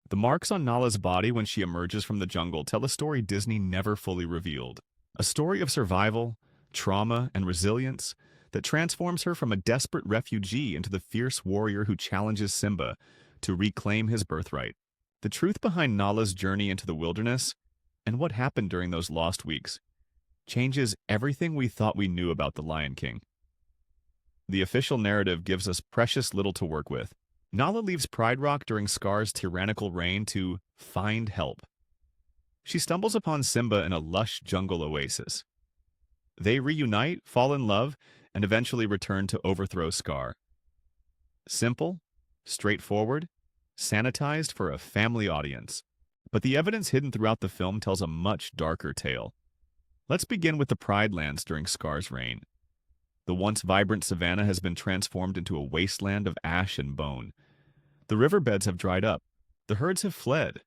The marks on Nala's body when she emerges from the jungle tell a story Disney never fully revealed. A story of survival, trauma, and resilience that transforms her from a desperate refugee into the fierce warrior who challenges Simba to reclaim his birthright. The truth behind Nala's journey into the wilderness, and what happened during those lost weeks, changes everything we thought we knew about the Lion King. The official narrative gives us precious little to work with. Nala leaves Pride Rock during Scar's tyrannical reign to find help. She stumbles upon Simba in a lush jungle oasis. They reunite, fall in love, and eventually return to overthrow Scar. Simple, straightforward, sanitized for a family audience. But the evidence hidden throughout the film tells a much darker tale. Let's begin with the Pride Lands during Scar's reign. The once vibrant savanna has been transformed into a wasteland of ash and bone. The riverbeds have dried up. The herds have fled.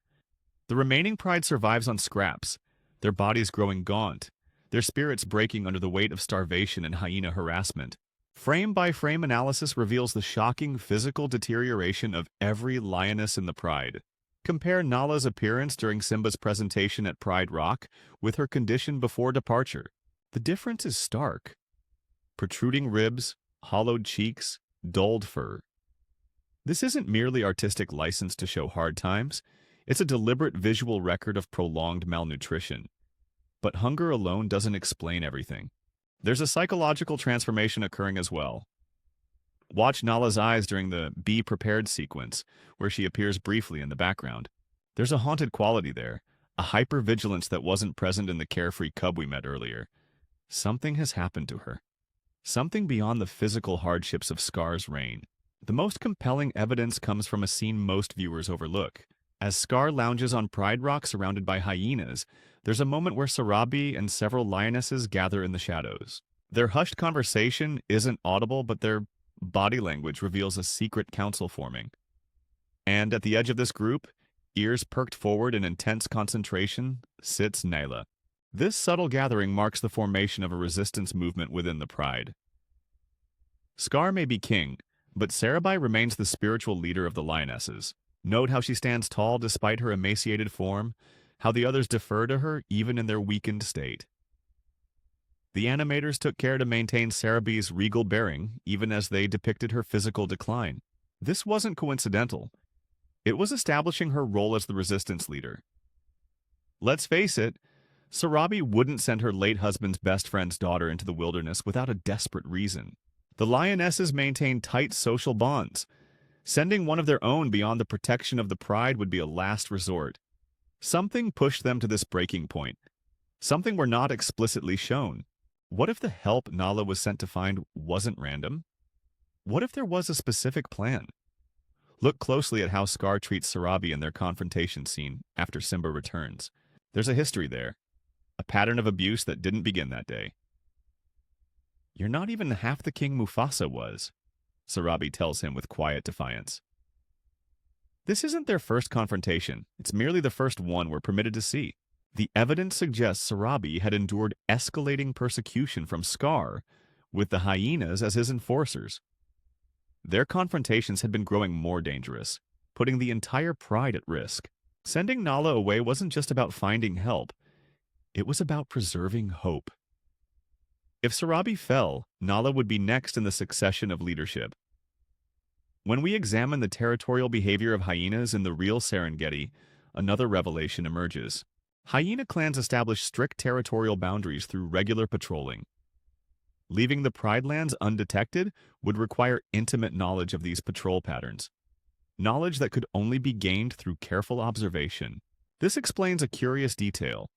The remaining pride survives on scraps, their bodies growing gaunt, their spirits breaking under the weight of starvation and hyena harassment. Frame-by-frame analysis reveals the shocking physical deterioration of every lioness in the pride. Compare Nala's appearance during Simba's presentation at Pride Rock with her condition before departure. The difference is stark. Protruding ribs, hollowed cheeks, dulled fur. This isn't merely artistic license to show hard times, it's a deliberate visual record of prolonged malnutrition. But hunger alone doesn't explain everything. There's a psychological transformation occurring as well. Watch Nala's eyes during the Be Prepared sequence, where she appears briefly in the background. There's a haunted quality there, a hypervigilance that wasn't present in the carefree cub we met earlier. Something has happened to her. Something beyond the physical hardships of Scar's reign. The most compelling evidence comes from a scene most viewers overlook. As Scar lounges on Pride Rock surrounded by hyenas, there's a moment where Sarabi and several lionesses gather in the shadows. Their hushed conversation isn't audible, but their body language reveals a secret council forming. And at the edge of this group, ears perked forward in intense concentration, sits Nala. This subtle gathering marks the formation of a resistance movement within the pride. Scar may be king, but Sarabi remains the spiritual leader of the lionesses. Note how she stands tall despite her emaciated form, how the others defer to her even in their weakened state. The animators took care to maintain Sarabi's regal bearing even as they depicted her physical decline. This wasn't coincidental. It was establishing her role as the resistance leader. Let's face it, Sarabi wouldn't send her late husband's best friend's daughter into the wilderness without a desperate reason. The lionesses maintained tight social bonds. Sending one of their own beyond the protection of the pride would be a last resort. Something pushed them to this breaking point. Something were not explicitly shown. What if the help Nala was sent to find wasn't random? What if there was a specific plan? Look closely at how Scar treats Sarabi in their confrontation scene after Simba returns. There's a history there. A pattern of abuse that didn't begin that day. "You're not even half the king Mufasa was," Sarabi tells him with quiet defiance. This isn't their first confrontation. It's merely the first one we're permitted to see. The evidence suggests Sarabi had endured escalating persecution from Scar, with the hyenas as his enforcers. Their confrontations had been growing more dangerous, putting the entire pride at risk. Sending Nala away wasn't just about finding help. It was about preserving hope. If Sarabi fell, Nala would be next in the succession of leadership. When we examine the territorial behavior of hyenas in the real Serengeti, another revelation emerges. Hyena clans establish strict territorial boundaries through regular patrolling. Leaving the Pride Lands undetected would require intimate knowledge of these patrol patterns. Knowledge that could only be gained through careful observation. This explains a curious detail.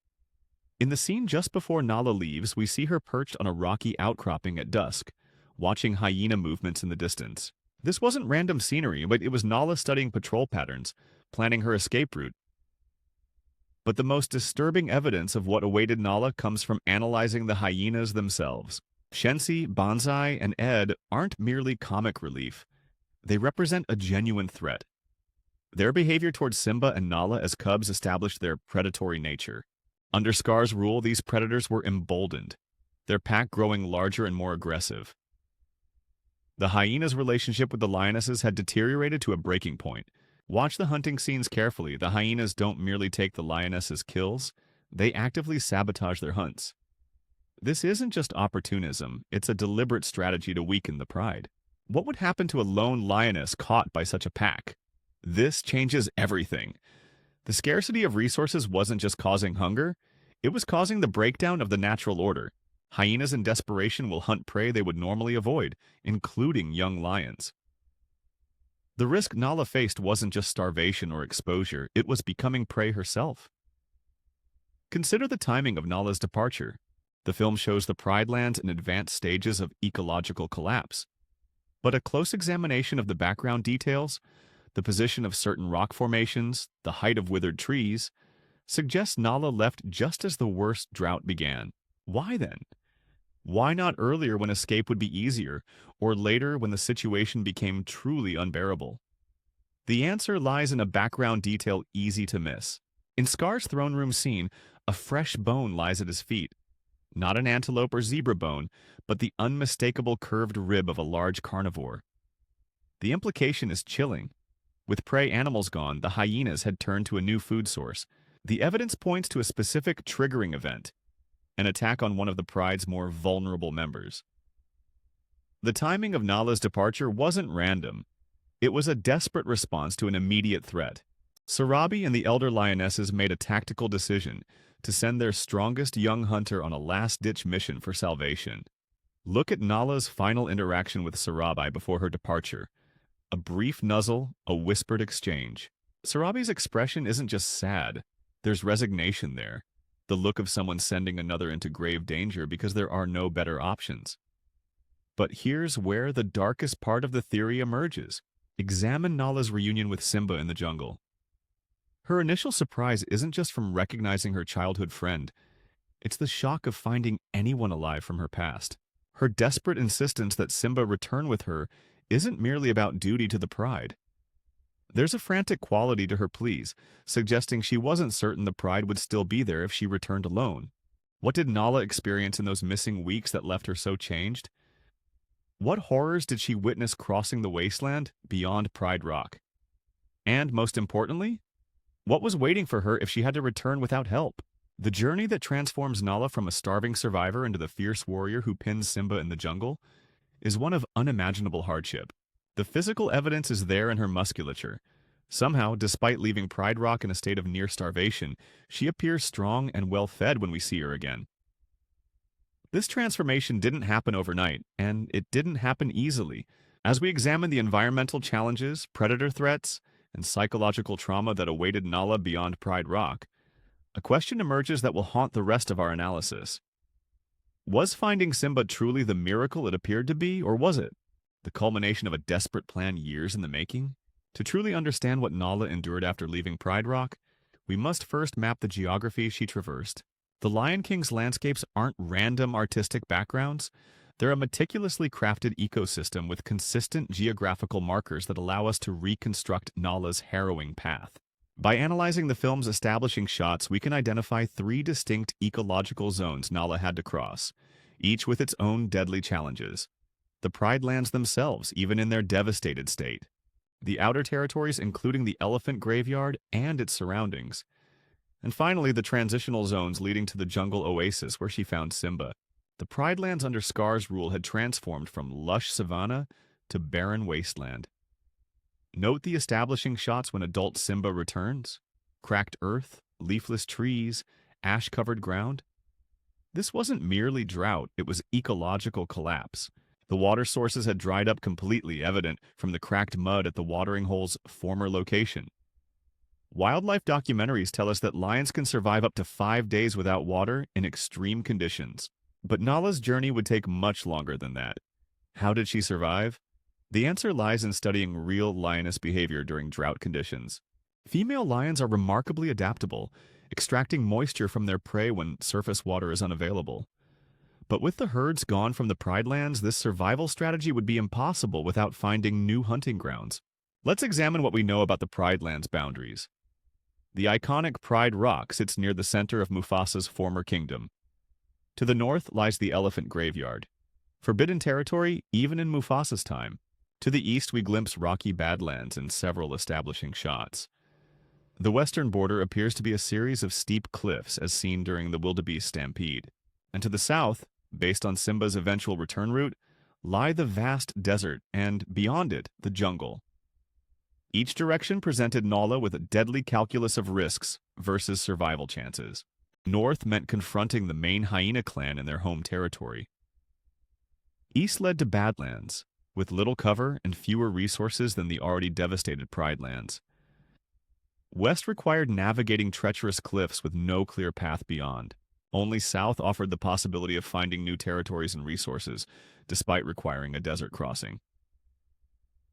In the scene just before Nala leaves, we see her perched on a rocky outcropping at dusk, watching hyena movements in the distance. This wasn't random scenery, but it was Nala studying patrol patterns, planning her escape route. But the most disturbing evidence of what awaited Nala comes from analyzing the hyenas themselves. Shensi, Banzai, and Ed aren't merely comic relief. They represent a genuine threat. Their behavior towards Simba and Nala as cubs established their predatory nature. Under Scar's rule, these predators were emboldened, their pack growing larger and more aggressive. The hyenas' relationship with the lionesses had deteriorated to a breaking point. Watch the hunting scenes carefully. The hyenas don't merely take the lioness's kills, they actively sabotage their hunts. This isn't just opportunism, it's a deliberate strategy to weaken the pride. What would happen to a lone lioness caught by such a pack? This changes everything. The scarcity of resources wasn't just causing hunger, it was causing the breakdown of the natural order. Hyenas in desperation will hunt prey they would normally avoid, including young lions. The risk Nala faced wasn't just starvation or exposure, it was becoming prey herself. Consider the timing of Nala's departure. The film shows the Pride Lands in advanced stages of ecological collapse. But a close examination of the background details, the position of certain rock formations, the height of withered trees, suggests Nala left just as the worst drought began. Why then? Why not earlier when escape would be easier, or later when the situation became truly unbearable? The answer lies in a background detail easy to miss. In Scar's throne room scene, a fresh bone lies at his feet. Not an antelope or zebra bone, but the unmistakable curved rib of a large carnivore. The implication is chilling. With prey animals gone, the hyenas had turned to a new food source. The evidence points to a specific triggering event, an attack on one of the pride's more vulnerable members. The timing of Nala's departure wasn't random. It was a desperate response to an immediate threat. Sarabi and the elder lionesses made a tactical decision to send their strongest young hunter on a last-ditch mission for salvation. Look at Nala's final interaction with Sarabi before her departure. A brief nuzzle, a whispered exchange. Sarabi's expression isn't just sad. There's resignation there. The look of someone sending another into grave danger because there are no better options. But here's where the darkest part of the theory emerges. Examine Nala's reunion with Simba in the jungle. Her initial surprise isn't just from recognizing her childhood friend. It's the shock of finding anyone alive from her past. Her desperate insistence that Simba return with her isn't merely about duty to the pride. There's a frantic quality to her pleas, suggesting she wasn't certain the pride would still be there if she returned alone. What did Nala experience in those missing weeks that left her so changed? What horrors did she witness crossing the wasteland beyond Pride Rock? And most importantly, what was waiting for her if she had to return without help? The journey that transforms Nala from a starving survivor into the fierce warrior who pins Simba in the jungle is one of unimaginable hardship. The physical evidence is there in her musculature. Somehow, despite leaving Pride Rock in a state of near starvation, she appears strong and well-fed when we see her again. This transformation didn't happen overnight, and it didn't happen easily. As we examine the environmental challenges, predator threats, and psychological trauma that awaited Nala beyond Pride Rock, a question emerges that will haunt the rest of our analysis. Was finding Simba truly the miracle it appeared to be, or was it the culmination of a desperate plan years in the making? To truly understand what Nala endured after leaving Pride Rock, we must first map the geography she traversed. The Lion King's landscapes aren't random artistic backgrounds. They're a meticulously crafted ecosystem with consistent geographical markers that allow us to reconstruct Nala's harrowing path. By analyzing the film's establishing shots, we can identify 3 distinct ecological zones Nala had to cross, each with its own deadly challenges. The Pride Lands themselves, even in their devastated state. The outer territories, including the elephant graveyard and its surroundings. And finally, the transitional zones leading to the jungle oasis where she found Simba. The Pride Lands under Scar's rule had transformed from lush savanna to barren wasteland. Note the establishing shots when adult Simba returns. Cracked earth, leafless trees, ash-covered ground. This wasn't merely drought, it was ecological collapse. The water sources had dried up completely, evident from the cracked mud at the watering hole's former location. Wildlife documentaries tell us that lions can survive up to 5 days without water in extreme conditions. But Nala's journey would take much longer than that. How did she survive? The answer lies in studying real lioness behavior during drought conditions. Female lions are remarkably adaptable, extracting moisture from their prey when surface water is unavailable. But with the herds gone from the Pride Lands, this survival strategy would be impossible without finding new hunting grounds. Let's examine what we know about the Pride Lands boundaries. The iconic Pride Rock sits near the center of Mufasa's former kingdom. To the north lies the elephant graveyard. Forbidden territory even in Mufasa's time. To the east, we glimpse rocky badlands and several establishing shots. The western border appears to be a series of steep cliffs as seen during the wildebeest stampede. And to the south, based on Simba's eventual return route, lie the vast desert and, beyond it, the jungle. Each direction presented Nala with a deadly calculus of risks versus survival chances. North meant confronting the main hyena clan in their home territory. East led to Badlands, with little cover and fewer resources than the already devastated Pride Lands. West required navigating treacherous cliffs with no clear path beyond. Only South offered the possibility of finding new territories and resources, despite requiring a desert crossing.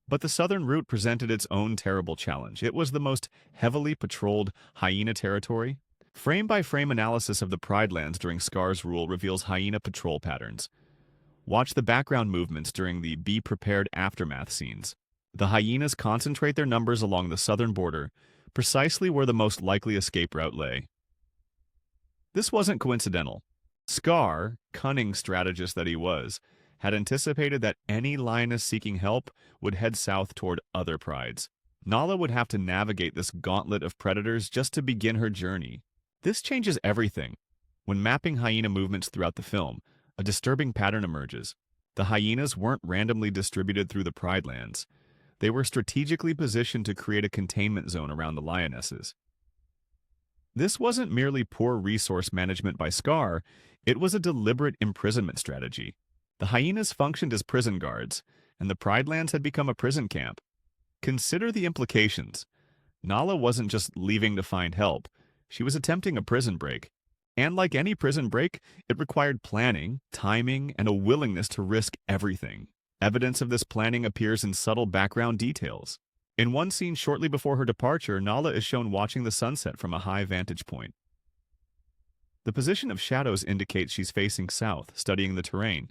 But the southern route presented its own terrible challenge. It was the most heavily patrolled hyena territory. Frame-by-frame analysis of the Pride Lands during Scar's rule reveals hyena patrol patterns. Watch the background movements during the Be Prepared aftermath scenes. The hyenas concentrate their numbers along the southern border, precisely where the most likely escape route lay. This wasn't coincidental. Scar, cunning strategist that he was, had anticipated that any lioness seeking help would head south toward other prides. Nala would have to navigate this gauntlet of predators just to begin her journey. This changes everything. When mapping hyena movements throughout the film, a disturbing pattern emerges. The hyenas weren't randomly distributed through the Pride Lands. They were strategically positioned to create a containment zone around the lionesses. This wasn't merely poor resource management by Scar, it was a deliberate imprisonment strategy. The hyenas functioned as prison guards, and the Pride Lands had become a prison camp. Consider the implications. Nala wasn't just leaving to find help, she was attempting a prison break. And like any prison break, it required planning, timing, and a willingness to risk everything. Evidence of this planning appears in subtle background details. In one scene shortly before her departure, Nala is shown watching the sunset from a high vantage point. The position of shadows indicates she's facing south, studying the terrain.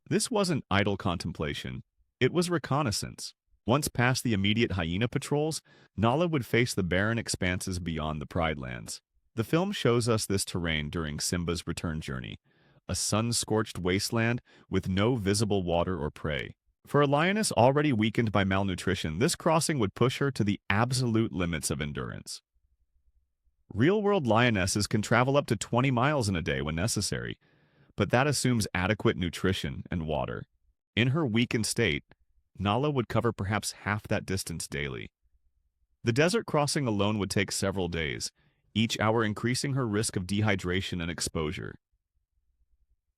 This wasn't idle contemplation, it was reconnaissance. Once past the immediate hyena patrols, Nala would face the barren expanses beyond the Pride Lands. The film shows us this terrain during Simba's return journey, a sun-scorched wasteland with no visible water or prey. For a lioness already weakened by malnutrition, this crossing would push her to the absolute limits of endurance. Real-world lionesses can travel up to 20 miles in a day when necessary, but that assumes adequate nutrition and water. In her weakened state, Nala would cover perhaps half that distance daily. The desert crossing alone would take several days, each hour increasing her risk of dehydration and exposure.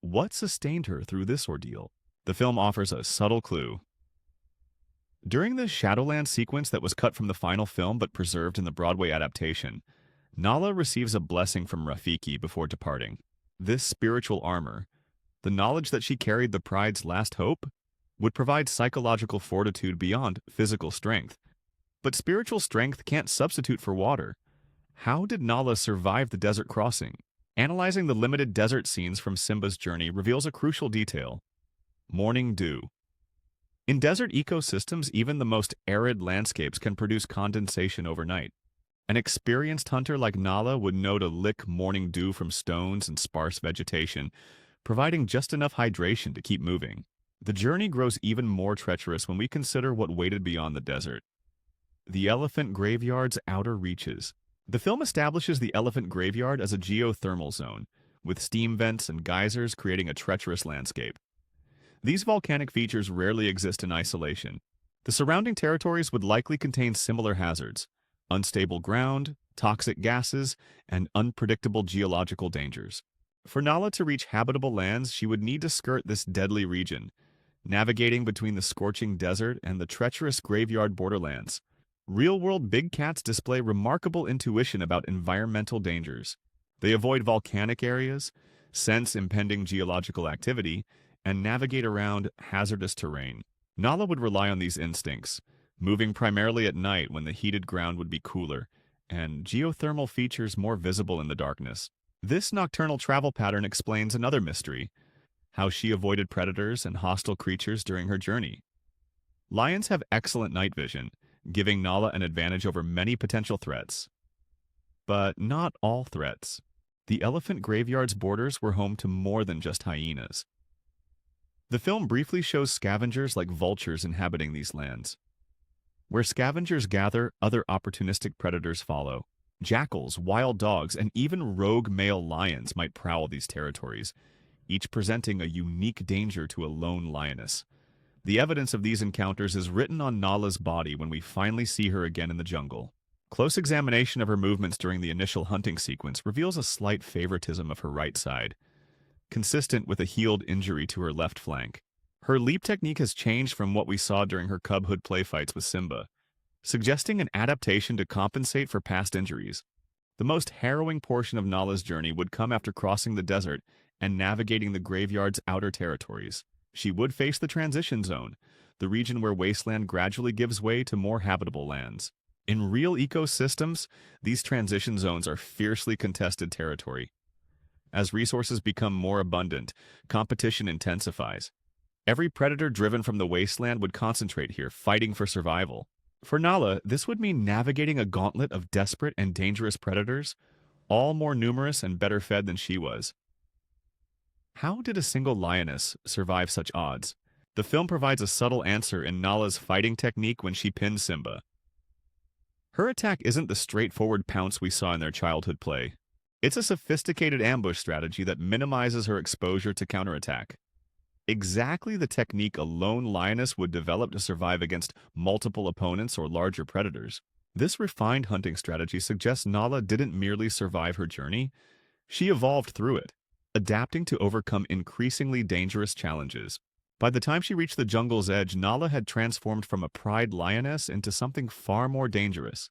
What sustained her through this ordeal? The film offers a subtle clue. During the Shadowland sequence that was cut from the final film but preserved in the Broadway adaptation, Nala receives a blessing from Rafiki before departing. This spiritual armor, the knowledge that she carried the pride's last hope, would provide psychological fortitude beyond physical strength. But spiritual strength can't substitute for water. How did Nala survive the desert crossing? Analyzing the limited desert scenes from Simba's journey reveals a crucial detail: morning dew. In desert ecosystems, even the most arid landscapes can produce condensation overnight. An experienced hunter like Nala would know to lick morning dew from stones and sparse vegetation, providing just enough hydration to keep moving. The journey grows even more treacherous when we consider what waited beyond the desert. The elephant graveyard's outer reaches. The film establishes the elephant graveyard as a geothermal zone, with steam vents and geysers creating a treacherous landscape. These volcanic features rarely exist in isolation. The surrounding territories would likely contain similar hazards: unstable ground, toxic gases, and unpredictable geological dangers. For Nala to reach habitable lands, she would need to skirt this deadly region, navigating between the scorching desert and the treacherous graveyard borderlands. Real-world big cats display remarkable intuition about environmental dangers. They avoid volcanic areas, sense impending geological activity, and navigate around hazardous terrain. Nala would rely on these instincts, moving primarily at night when the heated ground would be cooler, and geothermal features more visible in the darkness. This nocturnal travel pattern explains another mystery: how she avoided predators and hostile creatures during her journey. Lions have excellent night vision, giving Nala an advantage over many potential threats. But not all threats. The elephant graveyard's borders were home to more than just hyenas. The film briefly shows scavengers like vultures inhabiting these lands. Where scavengers gather, other opportunistic predators follow. Jackals, wild dogs, and even rogue male lions might prowl these territories, each presenting a unique danger to a lone lioness. The evidence of these encounters is written on Nala's body when we finally see her again in the jungle. Close examination of her movements during the initial hunting sequence reveals a slight favoritism of her right side, consistent with a healed injury to her left flank. Her leap technique has changed from what we saw during her cubhood play fights with Simba, suggesting an adaptation to compensate for past injuries. The most harrowing portion of Nala's journey would come after crossing the desert and navigating the graveyard's outer territories. She would face the transition zone, the region where wasteland gradually gives way to more habitable lands. In real ecosystems, these transition zones are fiercely contested territory. As resources become more abundant, competition intensifies. Every predator driven from the wasteland would concentrate here, fighting for survival. For Nala, this would mean navigating a gauntlet of desperate and dangerous predators, all more numerous and better fed than she was. How did a single lioness survive such odds? The film provides a subtle answer in Nala's fighting technique when she pins Simba. Her attack isn't the straightforward pounce we saw in their childhood play. It's a sophisticated ambush strategy that minimizes her exposure to counterattack. Exactly the technique a lone lioness would develop to survive against multiple opponents or larger predators. This refined hunting strategy suggests Nala didn't merely survive her journey, she evolved through it, adapting to overcome increasingly dangerous challenges. By the time she reached the jungle's edge, Nala had transformed from a pride lioness into something far more dangerous.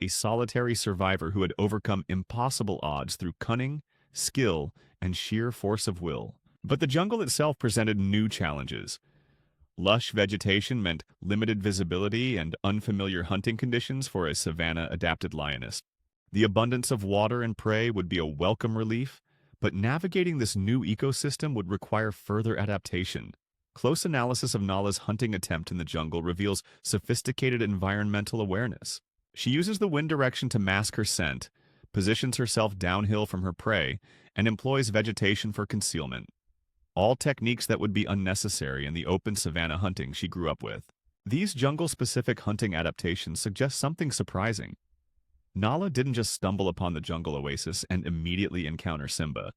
A solitary survivor who had overcome impossible odds through cunning, skill, and sheer force of will. But the jungle itself presented new challenges. Lush vegetation meant limited visibility and unfamiliar hunting conditions for a savanna-adapted lioness. The abundance of water and prey would be a welcome relief, but navigating this new ecosystem would require further adaptation. Close analysis of Nala's hunting attempt in the jungle reveals sophisticated environmental awareness. She uses the wind direction to mask her scent, positions herself downhill from her prey, and employs vegetation for concealment. All techniques that would be unnecessary in the open savanna hunting she grew up with. These jungle-specific hunting adaptations suggest something surprising. Nala didn't just stumble upon the jungle oasis and immediately encounter Simba.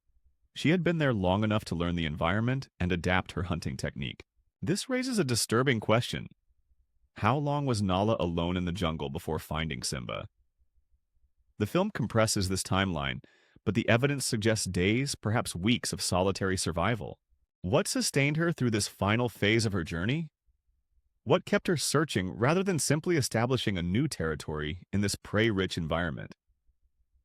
She had been there long enough to learn the environment and adapt her hunting technique. This raises a disturbing question. How long was Nala alone in the jungle before finding Simba? The film compresses this timeline, but the evidence suggests days, perhaps weeks of solitary survival. What sustained her through this final phase of her journey? What kept her searching rather than simply establishing a new territory in this prey-rich environment?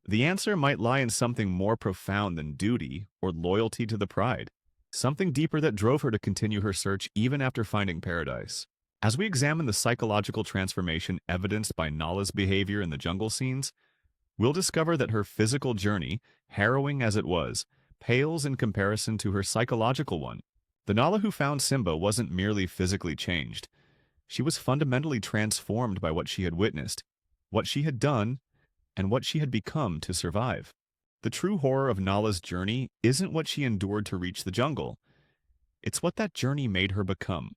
The answer might lie in something more profound than duty or loyalty to the pride, something deeper that drove her to continue her search even after finding paradise. As we examine the psychological transformation evidenced by Nala's behavior in the jungle scenes, we'll discover that her physical journey, harrowing as it was, pales in comparison to her psychological one. The Nala who found Simba wasn't merely physically changed. She was fundamentally transformed by what she had witnessed, what she had done, and what she had become to survive. The true horror of Nala's journey isn't what she endured to reach the jungle. It's what that journey made her become.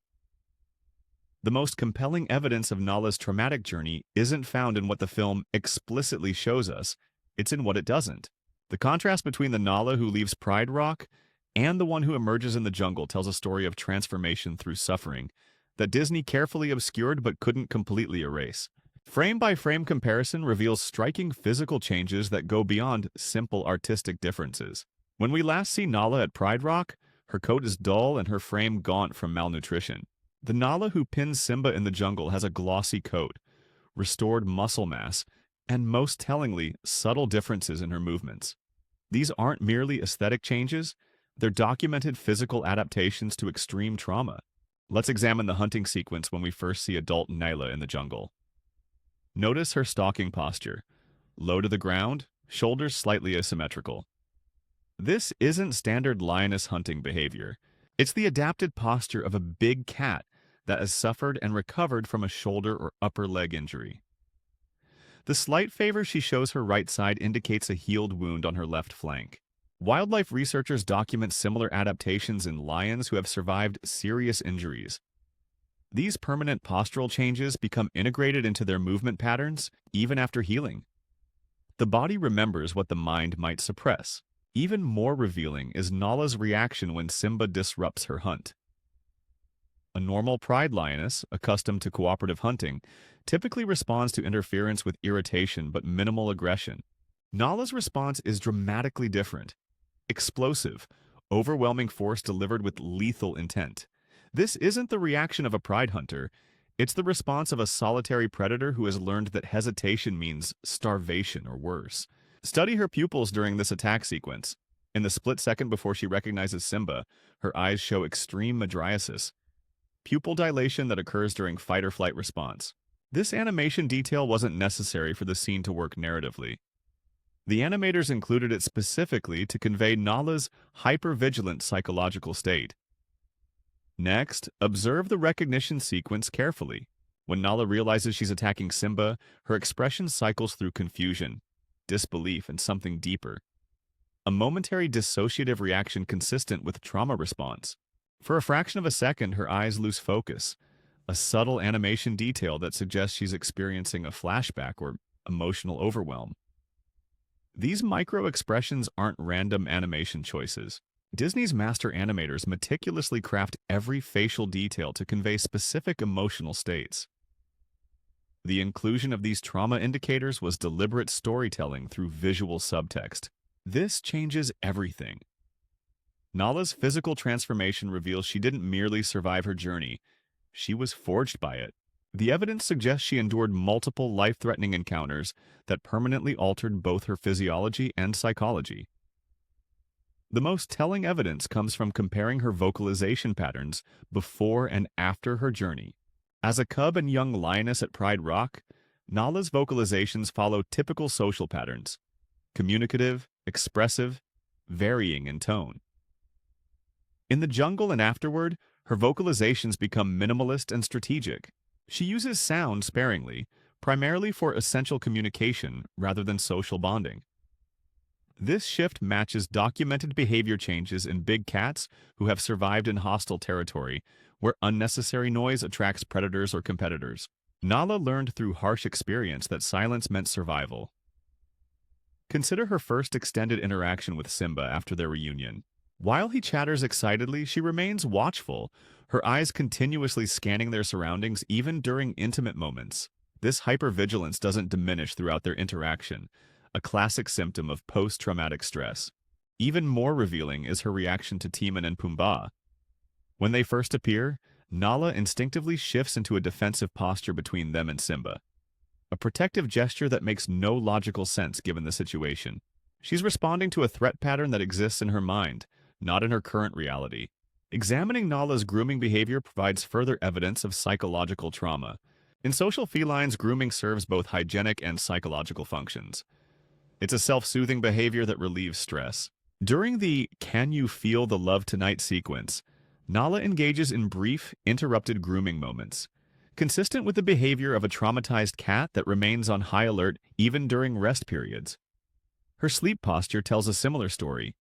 The most compelling evidence of Nala's traumatic journey isn't found in what the film explicitly shows us, it's in what it doesn't. The contrast between the Nala who leaves Pride Rock and the one who emerges in the jungle tells a story of transformation through suffering that Disney carefully obscured but couldn't completely erase. Frame-by-frame comparison reveals striking physical changes that go beyond simple artistic differences. When we last see Nala at Pride Rock, her coat is dull and her frame gaunt from malnutrition. The Nala who pins Simba in the jungle has a glossy coat, restored muscle mass, and most tellingly, subtle differences in her movements. These aren't merely aesthetic changes, they're documented physical adaptations to extreme trauma. Let's examine the hunting sequence when we first see adult Nyla in the jungle. Notice her stalking posture, low to the ground, shoulders slightly asymmetrical. This isn't standard lioness hunting behavior. It's the adapted posture of a big cat that has suffered and recovered from a shoulder or upper leg injury. The slight favor she shows her right side indicates a healed wound on her left flank. Wildlife researchers document similar adaptations in lions who have survived serious injuries. These permanent postural changes become integrated into their movement patterns even after healing. The body remembers what the mind might suppress. Even more revealing is Nala's reaction when Simba disrupts her hunt. A normal pride lioness, accustomed to cooperative hunting, typically responds to interference with irritation but minimal aggression. Nala's response is dramatically different. Explosive, overwhelming force delivered with lethal intent. This isn't the reaction of a pride hunter, it's the response of a solitary predator who has learned that hesitation means starvation or worse. Study her pupils during this attack sequence. In the split second before she recognizes Simba, her eyes show extreme mydriasis, pupil dilation that occurs during fight-or-flight response. This animation detail wasn't necessary for the scene to work narratively. The animators included it specifically to convey Nala's hypervigilant psychological state. Next, observe the recognition sequence carefully. When Nala realizes she's attacking Simba, her expression cycles through confusion, disbelief, and something deeper. A momentary dissociative reaction consistent with trauma response. For a fraction of a second, her eyes lose focus, a subtle animation detail that suggests she's experiencing a flashback or emotional overwhelm. These micro-expressions aren't random animation choices. Disney's master animators meticulously craft every facial detail to convey specific emotional states. The inclusion of these trauma indicators was deliberate storytelling through visual subtext. This changes everything. Nala's physical transformation reveals she didn't merely survive her journey, she was forged by it. The evidence suggests she endured multiple life-threatening encounters that permanently altered both her physiology and psychology. The most telling evidence comes from comparing her vocalization patterns before and after her journey. As a cub and young lioness at Pride Rock, Nala's vocalizations follow typical social patterns: communicative, expressive, varying in tone. In the jungle and afterward, her vocalizations become minimalist and strategic. She uses sound sparingly, primarily for essential communication rather than social bonding. This shift matches documented behavior changes in big cats who have survived in hostile territory, where unnecessary noise attracts predators or competitors. Nala learned through harsh experience that silence meant survival. Consider her first extended interaction with Simba after their reunion. While he chatters excitedly, she remains watchful, her eyes continuously scanning their surroundings even during intimate moments. This hypervigilance doesn't diminish throughout their interaction, a classic symptom of post-traumatic stress. Even more revealing is her reaction to Timon and Pumbaa. When they first appear, Nala instinctively shifts into a defensive posture between them and Simba, a protective gesture that makes no logical sense given the situation. She's responding to a threat pattern that exists in her mind, not in her current reality. Examining Nala's grooming behavior provides further evidence of psychological trauma. In social felines, grooming serves both hygienic and psychological functions. It's a self-soothing behavior that relieves stress. During the "Can you feel the love tonight" sequence, Nala engages in brief, interrupted grooming moments, consistent with the behavior of a traumatized cat that remains on high alert even during rest periods. Her sleep posture tells a similar story.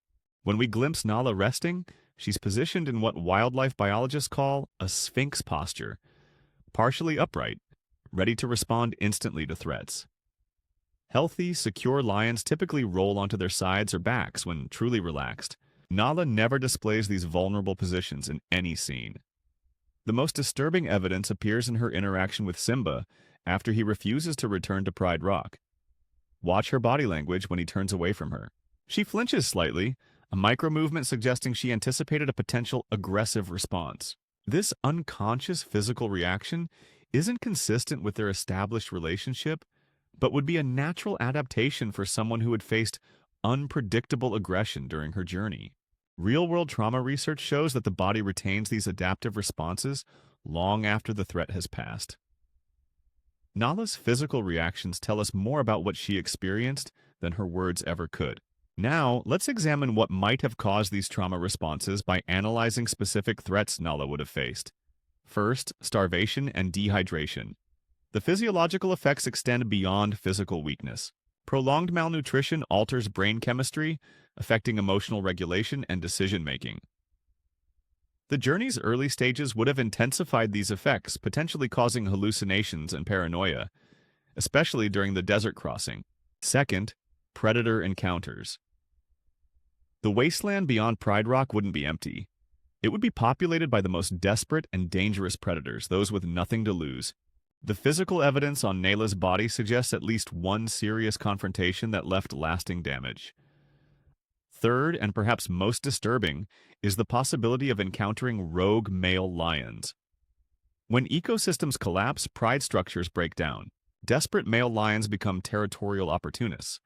When we glimpse Nala resting, she's positioned in what wildlife biologists call a sphinx posture, partially upright, ready to respond instantly to threats. Healthy, secure lions typically roll onto their sides or backs when truly relaxed. Nala never displays these vulnerable positions in any scene. The most disturbing evidence appears in her interaction with Simba after he refuses to return to Pride Rock. Watch her body language when he turns away from her. She flinches slightly, a micro-movement suggesting she anticipated a potential aggressive response. This unconscious physical reaction isn't consistent with their established relationship, but would be a natural adaptation for someone who had faced unpredictable aggression during her journey. Real-world trauma research shows that the body retains these adaptive responses long after the threat has passed. Nala's physical reactions tell us more about what she experienced than her words ever could. Now, let's examine what might have caused these trauma responses by analyzing specific threats Nala would have faced. First, starvation and dehydration. The physiological effects extend beyond physical weakness. Prolonged malnutrition alters brain chemistry, affecting emotional regulation and decision-making. The journey's early stages would have intensified these effects, potentially causing hallucinations and paranoia, especially during the desert crossing. Second, predator encounters. The wasteland beyond Pride Rock wouldn't be empty. It would be populated by the most desperate and dangerous predators, those with nothing to lose. The physical evidence on Nayla's body suggests at least one serious confrontation that left lasting damage. Third, and perhaps most disturbing, is the possibility of encountering rogue male lions. When ecosystems collapse, pride structures break down. Desperate male lions become territorial opportunists,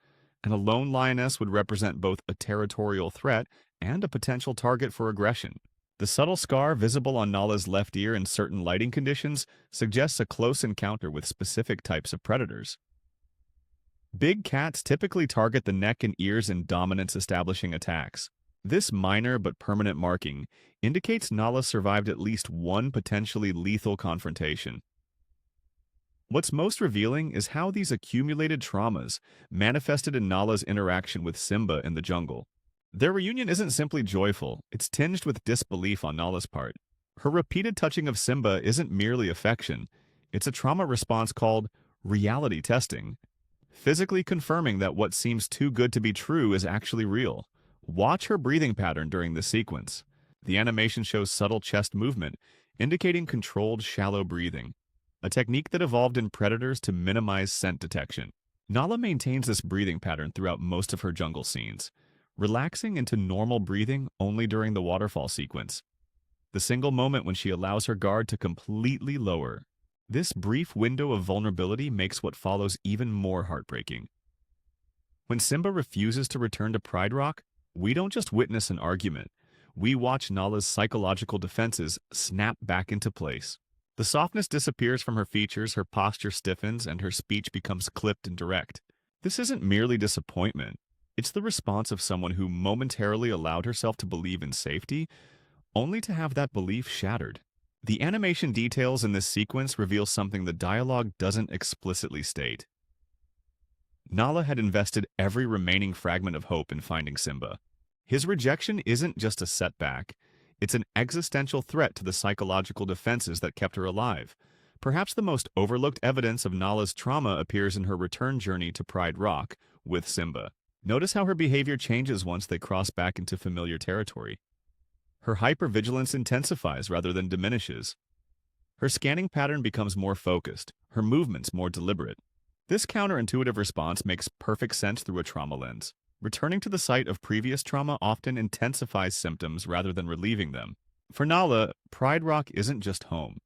and a lone lioness would represent both a territorial threat and a potential target for aggression. The subtle scar visible on Nala's left ear in certain lighting conditions suggests a close encounter with specific types of predators. Big cats typically target the neck and ears in dominance-establishing attacks. This minor but permanent marking indicates Nala survived at least one potentially lethal confrontation. What's most revealing is how these accumulated traumas manifested in Nala's interaction with Simba in the jungle. Their reunion isn't simply joyful, it's tinged with disbelief on Nala's part. Her repeated touching of Simba isn't merely affection, it's a trauma response called reality testing, physically confirming that what seems too good to be true is actually real. Watch her breathing pattern during this sequence. The animation shows subtle chest movement, indicating controlled, shallow breathing, a technique that evolved in predators to minimize scent detection. Nala maintains this breathing pattern throughout most of her jungle scenes, relaxing into normal breathing only during the waterfall sequence, the single moment when she allows her guard to completely lower. This brief window of vulnerability makes what follows even more heartbreaking. When Simba refuses to return to Pride Rock, we don't just witness an argument, we watch Nala's psychological defenses snap back into place. The softness disappears from her features, her posture stiffens, and her speech becomes clipped and direct. This isn't merely disappointment. It's the response of someone who momentarily allowed herself to believe in safety, only to have that belief shattered. The animation details in this sequence reveal something the dialogue doesn't explicitly state. Nala had invested every remaining fragment of hope in finding Simba. His rejection isn't just a setback, it's an existential threat to the psychological defenses that kept her alive. Perhaps the most overlooked evidence of Nala's trauma appears in her return journey to Pride Rock with Simba. Notice how her behavior changes once they cross back into familiar territory. Her hypervigilance intensifies rather than diminishes. Her scanning pattern becomes more focused, her movements more deliberate. This counterintuitive response makes perfect sense through a trauma lens. Returning to the site of previous trauma often intensifies symptoms rather than relieving them. For Nala, Pride Rock isn't just home.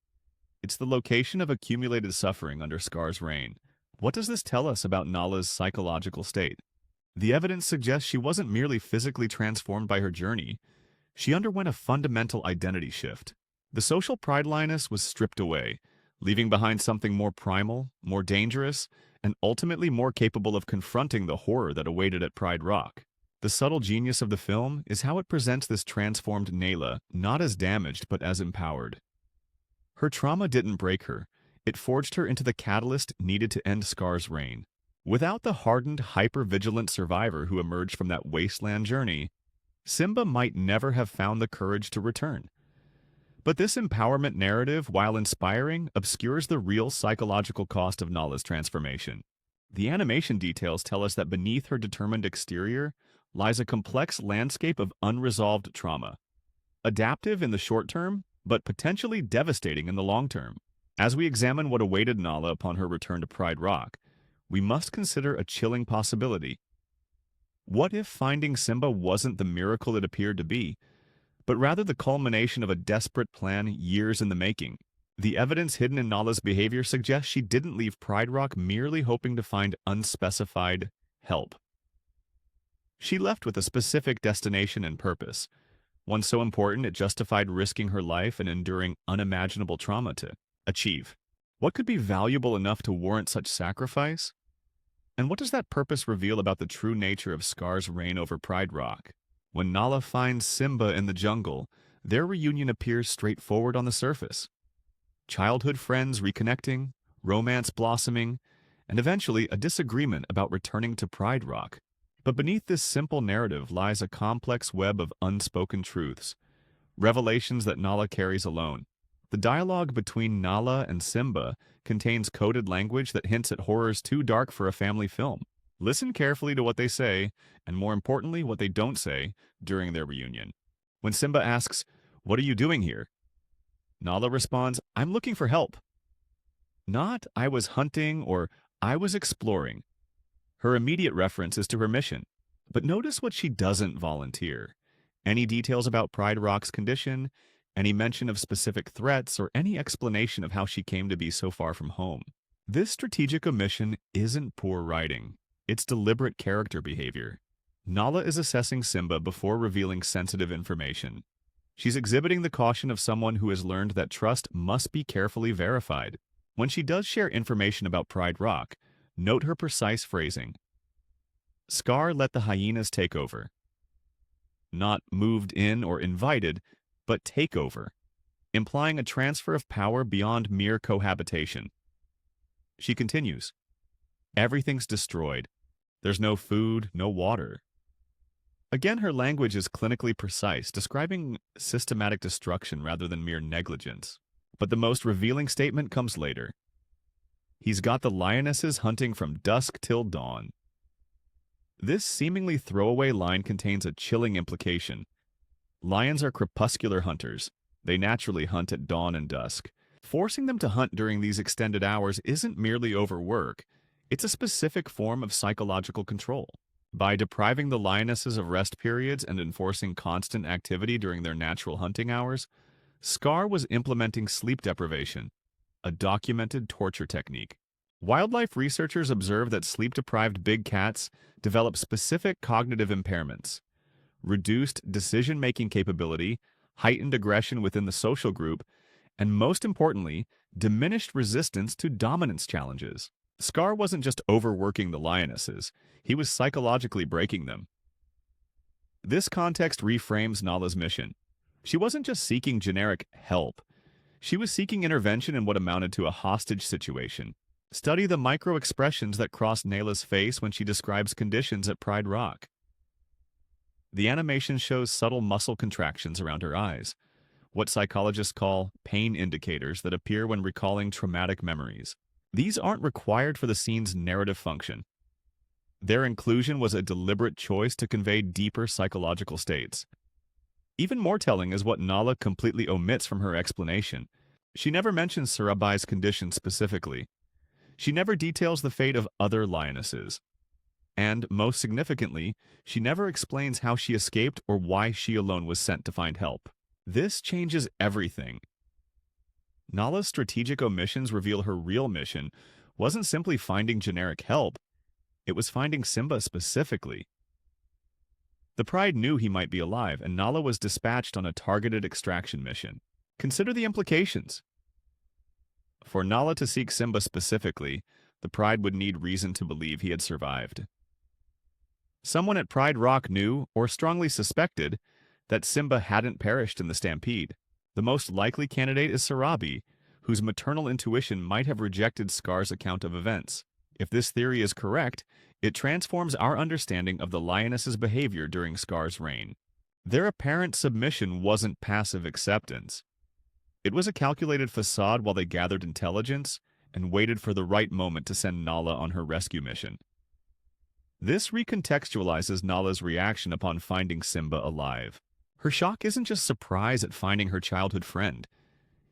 It's the location of accumulated suffering under Scar's reign. What does this tell us about Nala's psychological state? The evidence suggests she wasn't merely physically transformed by her journey. She underwent a fundamental identity shift. The social pride lioness was stripped away, leaving behind something more primal, more dangerous, and ultimately more capable of confronting the horror that awaited at Pride Rock. The subtle genius of the film is how it presents this transformed Nayla not as damaged but as empowered. Her trauma didn't break her, it forged her into the catalyst needed to end Scar's reign. Without the hardened, hyper-vigilant survivor who emerged from that wasteland journey, Simba might never have found the courage to return. But this empowerment narrative, while inspiring, obscures the real psychological cost of Nala's transformation. The animation details tell us that beneath her determined exterior lies a complex landscape of unresolved trauma. Adaptive in the short term, but potentially devastating in the long term. As we examine what awaited Nala upon her return to Pride Rock, we must consider a chilling possibility. What if finding Simba wasn't the miracle it appeared to be, but rather the culmination of a desperate plan years in the making? The evidence hidden in Nala's behavior suggests she didn't leave Pride Rock merely hoping to find unspecified help. She left with a specific destination and purpose, one so important it justified risking her life and enduring unimaginable trauma to achieve. What could be valuable enough to warrant such sacrifice? And what does that purpose reveal about the true nature of Scar's reign over Pride Rock? When Nala finds Simba in the jungle, their reunion appears straightforward on the surface. Childhood friends reconnecting, romance blossoming, and eventually a disagreement about returning to Pride Rock. But beneath this simple narrative lies a complex web of unspoken truths, revelations that Nala carries alone. The dialogue between Nala and Simba contains coded language that hints at horrors too dark for a family film. Listen carefully to what they say, and more importantly, what they don't say during their reunion. When Simba asks, "What are you doing here?" Nala responds, "I'm looking for help." Not, "I was hunting" or "I was exploring." Her immediate reference is to her mission. But notice what she doesn't volunteer. Any details about Pride Rock's condition, any mention of specific threats, or any explanation of how she came to be so far from home. This strategic omission isn't poor writing. It's deliberate character behavior. Nala is assessing Simba before revealing sensitive information. She's exhibiting the caution of someone who has learned that trust must be carefully verified. When she does share information about Pride Rock, note her precise phrasing. Scar let the hyenas take over. Not moved in or invited, but take over, implying a transfer of power beyond mere cohabitation. She continues, "Everything's destroyed. There's no food, no water." Again, her language is clinically precise, describing systematic destruction rather than mere negligence. But the most revealing statement comes later. "He's got the lionesses hunting from dusk till dawn." This seemingly throwaway line contains a chilling implication. Lions are crepuscular hunters. They naturally hunt at dawn and dusk. Forcing them to hunt during these extended hours isn't merely overwork, it's a specific form of psychological control. By depriving the lionesses of rest periods and enforcing constant activity during their natural hunting hours, Scar was implementing sleep deprivation, a documented torture technique. Wildlife researchers observe that sleep-deprived big cats develop specific cognitive impairments, reduced decision-making capability, heightened aggression within the social group, and most importantly, diminished resistance to dominance challenges. Scar wasn't just overworking the lionesses, he was psychologically breaking them. This context reframes Nala's mission. She wasn't just seeking generic help. She was seeking intervention in what amounted to a hostage situation. Study the micro-expressions that cross Nala's face when she describes conditions at Pride Rock. The animation shows subtle muscle contractions around her eyes, what psychologists call pain indicators that appear when recalling traumatic memories. These aren't required for the scene's narrative function. Their inclusion was a deliberate choice to convey deeper psychological states. Even more telling is what Nala completely omits from her explanation. She never mentions Sarabai's condition specifically. She never details the fate of other lionesses. And, most significantly, she never explains how she escaped or why she alone was sent to find help. This changes everything. Nala's strategic omissions reveal her real mission wasn't simply finding generic help, it was finding Simba specifically. The Pride knew he might be alive, and Nala was dispatched on a targeted extraction mission. Consider the implications. For Nala to seek Simba specifically, the Pride would need reason to believe he had survived. Someone at Pride Rock knew, or strongly suspected, that Simba hadn't perished in the stampede. The most likely candidate is Sarabi, whose maternal intuition might have rejected Scar's account of events. If this theory is correct, it transforms our understanding of the lioness's behavior during Scar's reign. Their apparent submission wasn't passive acceptance. It was a calculated facade while they gathered intelligence and waited for the right moment to send Nala on her rescue mission. This recontextualizes Nala's reaction upon finding Simba alive. Her shock isn't just surprise at finding her childhood friend.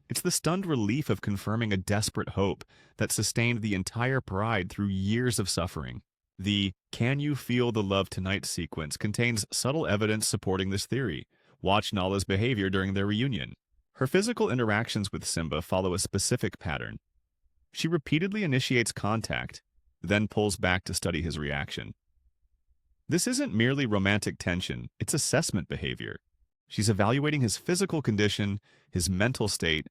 It's the stunned relief of confirming a desperate hope that sustained the entire Pride through years of suffering. The "Can you feel the love tonight" sequence contains subtle evidence supporting this theory. Watch Nala's behavior during their reunion. Her physical interactions with Simba follow a specific pattern. She repeatedly initiates contact, then pulls back to study his reaction. This isn't merely romantic tension, it's assessment behavior. She's evaluating his physical condition, his mental state,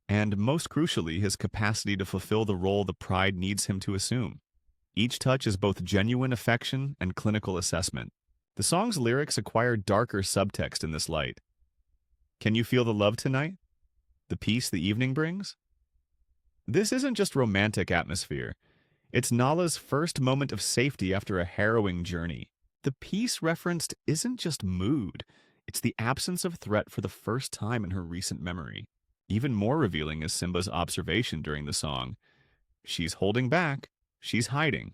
and, most crucially, his capacity to fulfill the role the Pride needs him to assume. Each touch is both genuine affection and clinical assessment. The song's lyrics acquire darker subtext in this light. Can you feel the love tonight? The peace the evening brings? This isn't just romantic atmosphere. It's Nala's first moment of safety after a harrowing journey. The peace referenced isn't just mood, it's the absence of threat for the first time in her recent memory. Even more revealing is Simba's observation during the song. She's holding back, she's hiding.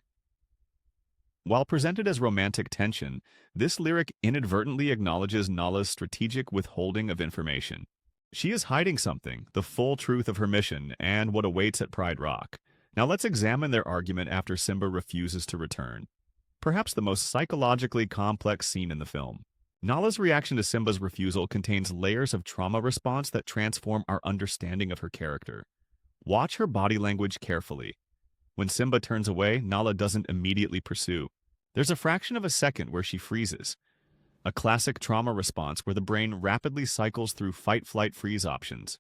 While presented as romantic tension, this lyric inadvertently acknowledges Nala's strategic withholding of information. She is hiding something, the full truth of her mission, and what awaits at Pride Rock. Now let's examine their argument after Simba refuses to return. Perhaps the most psychologically complex scene in the film. Nala's reaction to Simba's refusal contains layers of trauma response that transform our understanding of her character. Watch her body language carefully. When Simba turns away, Nala doesn't immediately pursue. There's a fraction of a second where she freezes. A classic trauma response where the brain rapidly cycles through fight-flight-freeze options.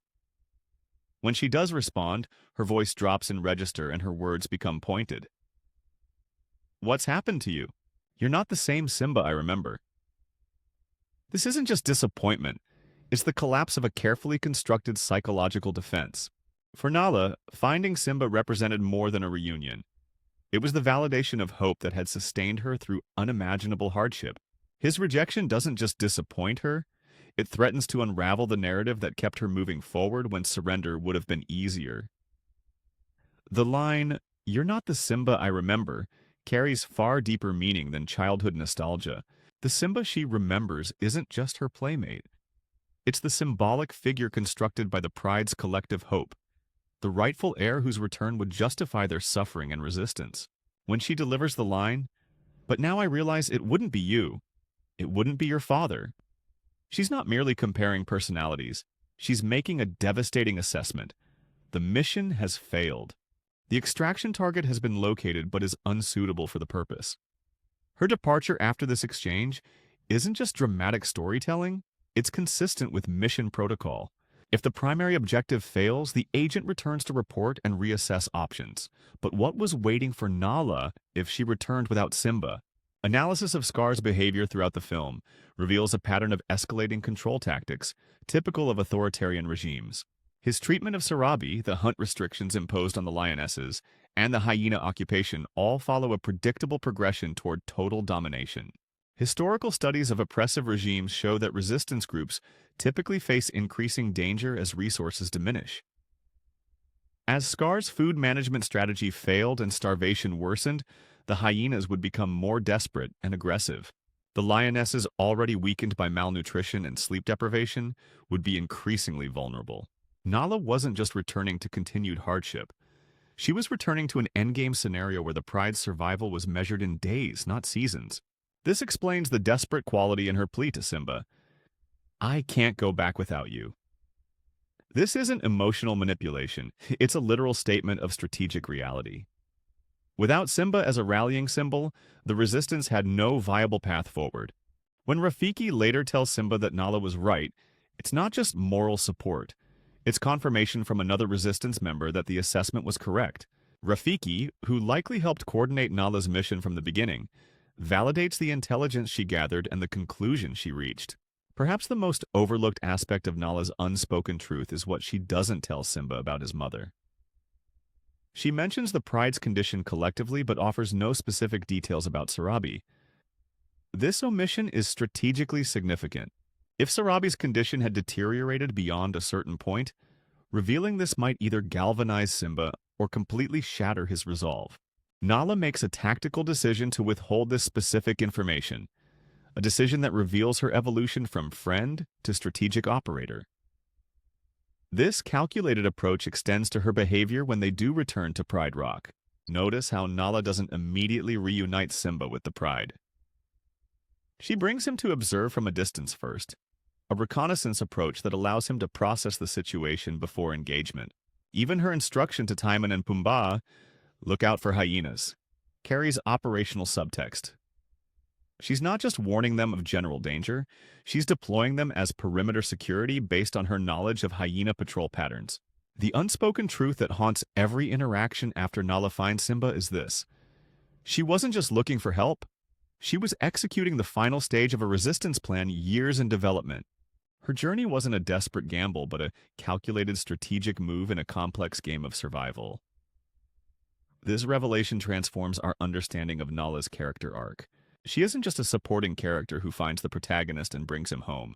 When she does respond, her voice drops in register and her words become pointed. "What's happened to you? You're not the same Simba I remember." This isn't just disappointment, it's the collapse of a carefully constructed psychological defense. For Nala, finding Simba represented more than a reunion. It was the validation of hope that had sustained her through unimaginable hardship. His rejection doesn't just disappoint her, it threatens to unravel the narrative that kept her moving forward when surrender would have been easier. The line, "You're not the Simba I remember," carries far deeper meaning than childhood nostalgia. The Simba she remembers isn't just her playmate. It's the symbolic figure constructed by the Pride's collective hope, the rightful heir whose return would justify their suffering and resistance. When she delivers the line, "But now I realize it wouldn't be you. It wouldn't be your father." She's not merely comparing personalities. She's making a devastating assessment. The mission has failed. The extraction target has been located but is unsuitable for the purpose. Her departure after this exchange isn't just dramatic storytelling, it's consistent with mission protocol. If the primary objective fails, the agent returns to report and reassess options. But what was waiting for Nala if she returned without Simba? Analysis of Scar's behavior throughout the film reveals a pattern of escalating control tactics, typical of authoritarian regimes. His treatment of Sarabi, the hunt restrictions imposed on the lionesses, and the hyena occupation all follow a predictable progression toward total domination. Historical studies of oppressive regimes show that resistance groups typically face increasing danger as resources diminish. As Scar's food management strategy failed and starvation worsened, the hyenas would become more desperate and aggressive. The lionesses, already weakened by malnutrition and sleep deprivation, would be increasingly vulnerable. Nala wasn't just returning to continued hardship. She was returning to an endgame scenario where the Pride's survival was measured in days, not seasons. This explains the desperate quality in her plea to Simba. "I can't go back without you." This isn't emotional manipulation, it's a literal statement of strategic reality. Without Simba as a rallying symbol, the resistance had no viable path forward. When Rafiki later tells Simba that Nala was right, it's not just moral support. It's confirmation from another resistance member that the assessment was correct. Rafiki, who likely helped coordinate Nala's mission from the beginning, validates the intelligence she gathered and the conclusion she reached. Perhaps the most overlooked aspect of Nala's unspoken truth is what she doesn't tell Simba about his mother. She mentions the Pride's condition collectively but offers no specific details about Sarabi. This omission is strategically significant. If Sarabi's condition had deteriorated beyond a certain point, revealing this might either galvanize Simba or completely shatter his resolve. Nala makes a tactical decision to withhold this specific information, a decision that reveals her evolution from friend to strategic operator. This calculated approach extends to her behavior when they do return to Pride Rock. Notice how Nala doesn't immediately reunite Simba with the Pride. She brings him to observe from a distance first, a reconnaissance approach that allows him to process the situation before engagement. Even her instruction to Timon and Pumbaa, "Look out for hyenas," carries operational subtext. She's not just warning them of general danger, she's deploying them as perimeter security based on her knowledge of hyena patrol patterns. The unspoken truth that haunts every interaction after Nala finds Simba is this: she wasn't just looking for help, she was executing the final stage of a resistance plan years in development. Her journey wasn't a desperate gamble, but a calculated strategic move in a complex game of survival. This revelation transforms our understanding of Nala's character arc. She isn't just a supporting character who finds the protagonist and brings him home.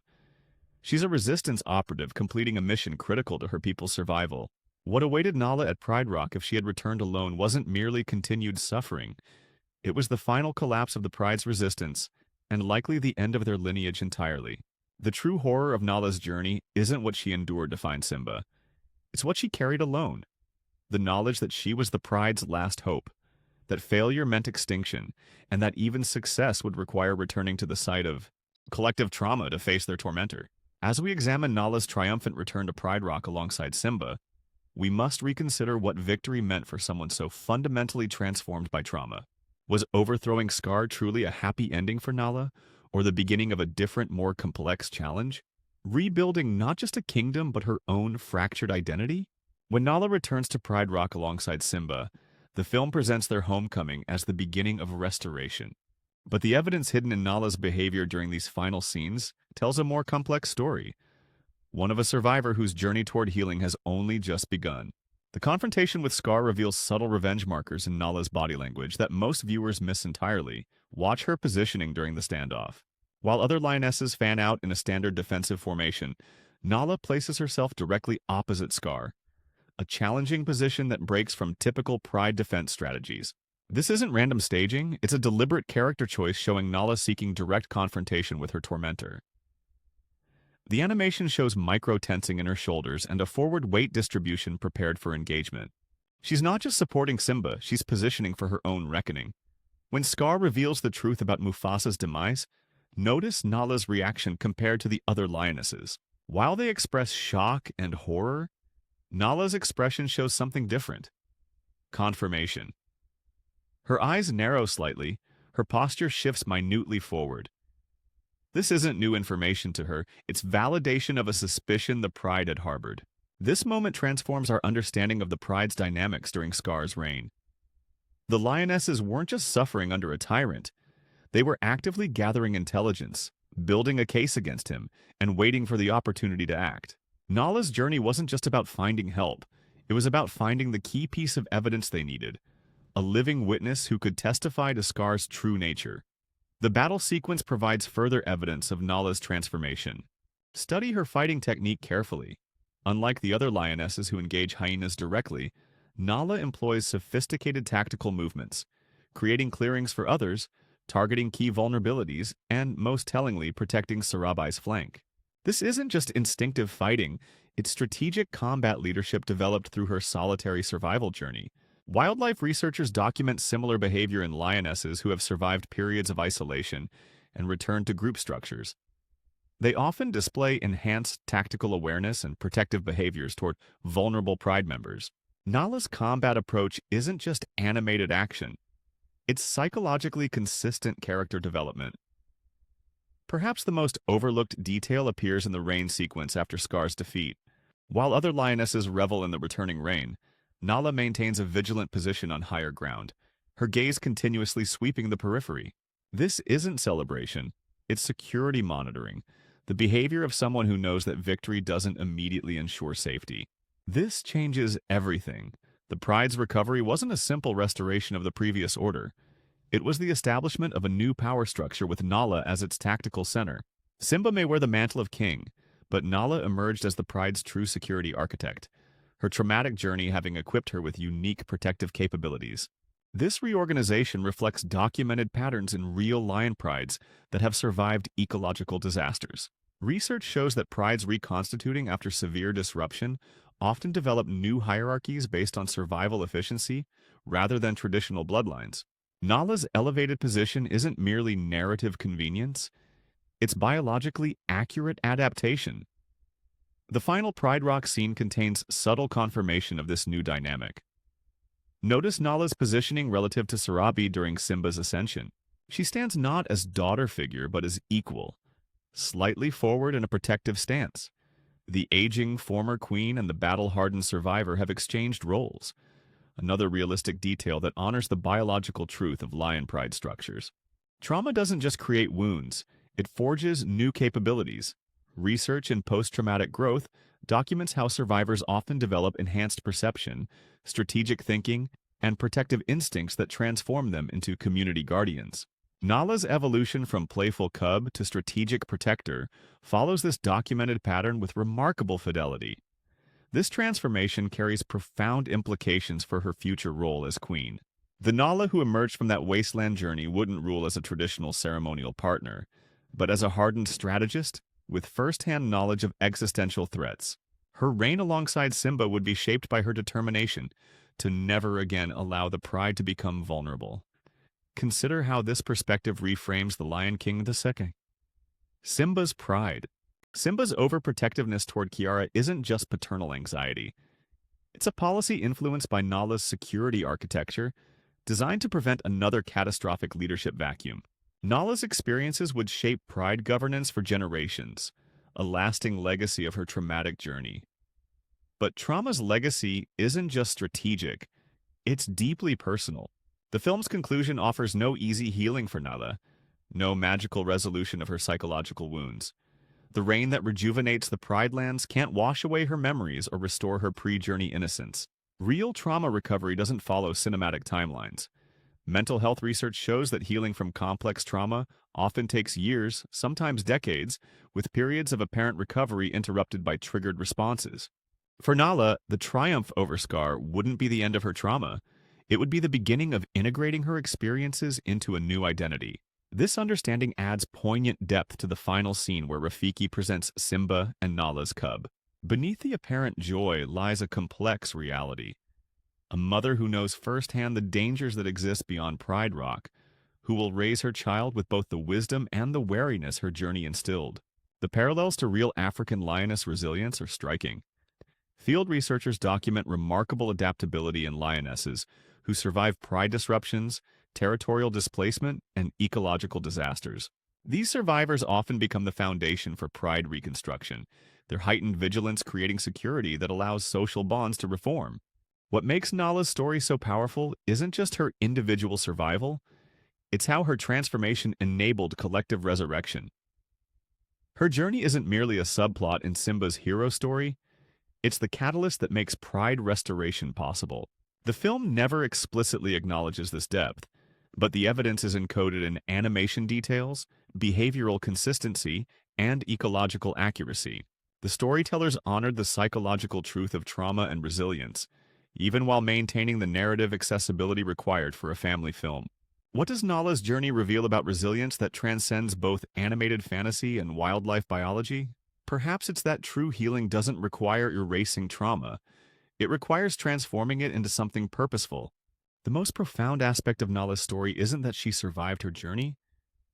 She's a resistance operative completing a mission critical to her people's survival. What awaited Nala at Pride Rock if she had returned alone wasn't merely continued suffering. It was the final collapse of the Pride's resistance, and likely the end of their lineage entirely. The true horror of Nala's journey isn't what she endured to find Simba. It's what she carried alone. The knowledge that she was the Pride's last hope, that failure meant extinction, and that even success would require returning to the site of collective trauma to face their tormentor. As we examine Nala's triumphant return to Pride Rock alongside Simba, we must reconsider what victory meant for someone so fundamentally transformed by trauma. Was overthrowing Scar truly a happy ending for Nala, or the beginning of a different, more complex challenge? Rebuilding not just a kingdom, but her own fractured identity? When Nala returns to Pride Rock alongside Simba, the film presents their homecoming as the beginning of restoration. But the evidence hidden in Nala's behavior during these final scenes tells a more complex story, one of a survivor whose journey toward healing has only just begun. The confrontation with Scar reveals subtle revenge markers in Nala's body language that most viewers miss entirely. Watch her positioning during the standoff. While other lionesses fan out in a standard defensive formation, Nala places herself directly opposite Scar, a challenging position that breaks from typical Pride defense strategies. This isn't random staging, it's a deliberate character choice showing Nala seeking direct confrontation with her tormentor. The animation shows micro-tensing in her shoulders and a forward weight distribution prepared for engagement. She's not just supporting Simba, she's positioning for her own reckoning. When Scar reveals the truth about Mufasa's demise, notice Nala's reaction compared to the other lionesses. While they express shock and horror, Nala's expression shows something different. Confirmation. Her eyes narrow slightly, her posture shifts minutely forward. This isn't new information to her, it's validation of a suspicion the Pride had harbored. This moment transforms our understanding of the Pride's dynamics during Scar's reign. The lionesses weren't just suffering under a tyrant, they were actively gathering intelligence, building a case against him, and waiting for the opportunity to act. Nala's journey wasn't just about finding help, it was about finding the key piece of evidence they needed, a living witness who could testify to Scar's true nature. The battle sequence provides further evidence of Nala's transformation. Study her fighting technique carefully. Unlike the other lionesses who engage hyenas directly, Nala employs sophisticated tactical movements, creating clearings for others, targeting key vulnerabilities, and, most tellingly, protecting Sarabai's flank. This isn't just instinctive fighting, it's strategic combat leadership developed through her solitary survival journey. Wildlife researchers document similar behavior in lionesses who have survived periods of isolation and returned to group structures. They often display enhanced tactical awareness and protective behaviors toward vulnerable Pride members. Nala's combat approach isn't just animated action, it's psychologically consistent character development. Perhaps the most overlooked detail appears in the rain sequence after Scar's defeat. While other lionesses revel in the returning rain, Nala maintains a vigilant position on higher ground, her gaze continuously sweeping the periphery. This isn't celebration, it's security monitoring, the behavior of someone who knows that victory doesn't immediately ensure safety. This changes everything. The Pride's recovery wasn't a simple restoration of the previous order. It was the establishment of a new power structure with Nala as its tactical center. Simba may wear the mantle of king, but Nala emerged as the Pride's true security architect, her traumatic journey having equipped her with unique protective capabilities. This reorganization reflects documented patterns in real lion prides that have survived ecological disasters. Research shows that prides reconstituting after severe disruption often develop new hierarchies based on survival efficiency rather than traditional bloodlines. Nala's elevated position isn't merely narrative convenience, it's biologically accurate adaptation. The final Pride Rock scene contains subtle confirmation of this new dynamic. Notice Nala's positioning relative to Sarabi during Simba's ascension. She stands not as daughter figure but as equal, slightly forward in a protective stance. The aging former queen and the battle-hardened survivor have exchanged roles, another realistic detail that honors the biological truth of lion pride structures. Trauma doesn't just create wounds, it forges new capabilities. Research in post-traumatic growth documents how survivors often develop enhanced perception, strategic thinking, and protective instincts that transform them into community guardians. Nala's evolution from playful cub to strategic protector follows this documented pattern with remarkable fidelity. This transformation carries profound implications for her future role as queen. The Nala who emerged from that wasteland journey wouldn't rule as a traditional ceremonial partner, but as a hardened strategist with first-hand knowledge of existential threats. Her reign alongside Simba would be shaped by her determination to never again allow the pride to become vulnerable. Consider how this perspective reframes the Lion King II. Simba's pride. Simba's overprotectiveness toward Kiara isn't just paternal anxiety. It's a policy influenced by Nala's security architecture, designed to prevent another catastrophic leadership vacuum. Nala's experiences would shape pride governance for generations, a lasting legacy of her traumatic journey. But trauma's legacy isn't just strategic, it's deeply personal. The film's conclusion offers no easy healing for Nala, no magical resolution of her psychological wounds. The rain that rejuvenates the Pride Lands can't wash away her memories or restore her pre-journey innocence. Real trauma recovery doesn't follow cinematic timelines. Mental health research shows that healing from complex trauma often takes years, sometimes decades, with periods of apparent recovery interrupted by triggered responses. For Nala, the triumph over Scar wouldn't be the end of her trauma. It would be the beginning of integrating her experiences into a new identity. This understanding adds poignant depth to the final scene where Rafiki presents Simba and Nala's cub. Beneath the apparent joy lies a complex reality. A mother who knows firsthand the dangers that exist beyond Pride Rock, who will raise her child with both the wisdom and the wariness her journey instilled. The parallels to real African lioness resilience are striking. Field researchers document remarkable adaptability in lionesses who survive pride disruptions, territorial displacement, and ecological disasters. These survivors often become the foundation for pride reconstruction, their heightened vigilance creating security that allows social bonds to reform. What makes Nala's story so powerful isn't just her individual survival, it's how her transformation enabled collective resurrection. Her journey isn't merely a subplot in Simba's hero story, it's the catalyst that makes pride restoration possible. The film never explicitly acknowledges this depth, but the evidence is encoded in animation details, behavioral consistency, and ecological accuracy. The storytellers honored the psychological truth of trauma and resilience, even while maintaining the narrative accessibility required for a family film. What does Nala's journey reveal about resilience that transcends both animated fantasy and wildlife biology? Perhaps it's that true healing doesn't require erasing trauma. It requires transforming it into something purposeful. The most profound aspect of Nala's story isn't that she survived her journey,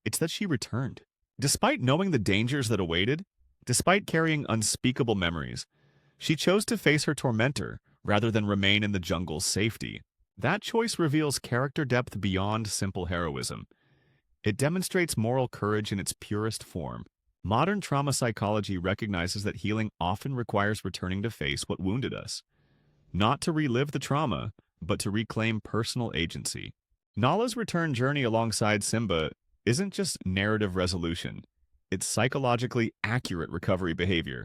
it's that she returned. Despite knowing the dangers that awaited, despite carrying unspeakable memories, she chose to face her tormentor rather than remain in the jungle's safety. That choice reveals character depth beyond simple heroism. It demonstrates moral courage in its purest form. Modern trauma psychology recognizes that healing often requires returning to face what wounded us. Not to relive the trauma, but to reclaim personal agency. Nala's return journey alongside Simba isn't just narrative resolution, it's psychologically accurate recovery behavior.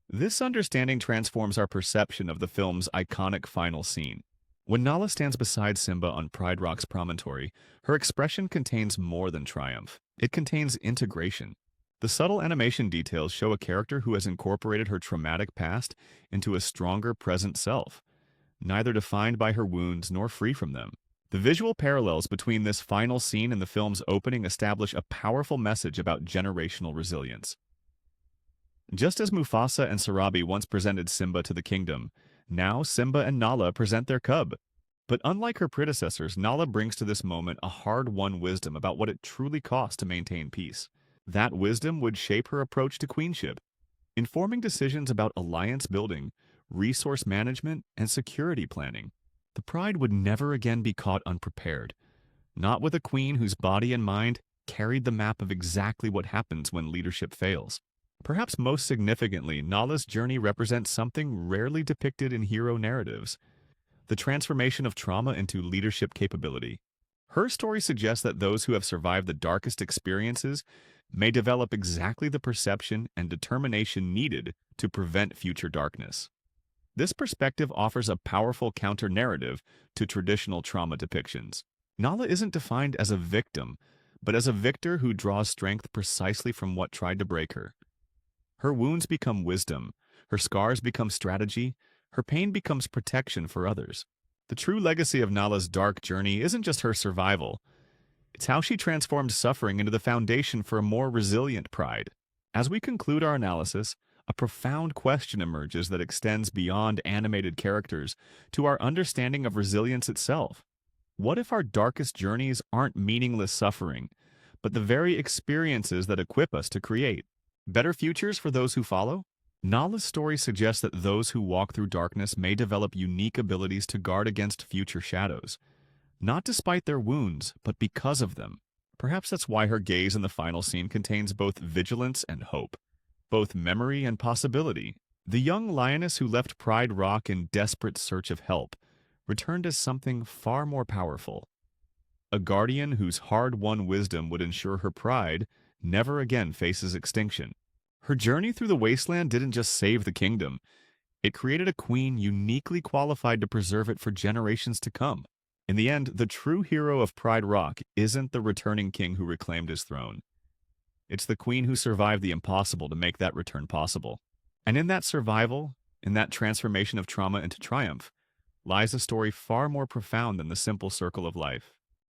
This understanding transforms our perception of the film's iconic final scene. When Nala stands beside Simba on Pride Rock's promontory, her expression contains more than triumph. It contains integration. The subtle animation details show a character who has incorporated her traumatic past into a stronger present self, neither defined by her wounds nor free from them. The visual parallels between this final scene and the film's opening establish a powerful message about generational resilience. Just as Mufasa and Sarabi once presented Simba to the kingdom, now Simba and Nala present their cub. But unlike her predecessors, Nala brings to this moment a hard-won wisdom about what it truly costs to maintain peace. That wisdom would shape her approach to queenship, informing decisions about alliance building, resource management, and security planning. The Pride would never again be caught unprepared, not with a queen whose body and mind carried the map of exactly what happens when leadership fails. Perhaps most significantly, Nala's journey represents something rarely depicted in hero narratives: the transformation of trauma into leadership capability. Her story suggests that those who have survived the darkest experiences may develop exactly the perception and determination needed to prevent future darkness. This perspective offers a powerful counter-narrative to traditional trauma depictions. Nala isn't defined as a victim, but as a victor who draws strength precisely from what tried to break her. Her wounds become wisdom, her scars become strategy, her pain becomes protection for others. The true legacy of Nala's dark journey isn't just her survival, it's how she transformed suffering into the foundation for a more resilient pride. As we conclude our analysis, a profound question emerges that extends beyond animated characters to our understanding of resilience itself. What if our darkest journeys aren't meaningless suffering, but the very experiences that equip us to create better futures for those who follow? Nala's story suggests that those who walk through darkness may develop unique abilities to guard against future shadows, not despite their wounds, but because of them. Perhaps that's why her gaze in the final scene contains both vigilance and hope, both memory and possibility. The young lioness who left Pride Rock in desperate search of help returned as something far more powerful, a guardian whose hard-won wisdom would ensure her pride never again faces extinction. Her journey through the wasteland didn't just save the kingdom, it created a queen uniquely qualified to preserve it for generations to come. In the end, the true hero of Pride Rock isn't the returning king who reclaimed his throne. It's the queen who survived the impossible to make that return possible. And in that survival, in that transformation of trauma into triumph, lies a story far more profound than the simple circle of life.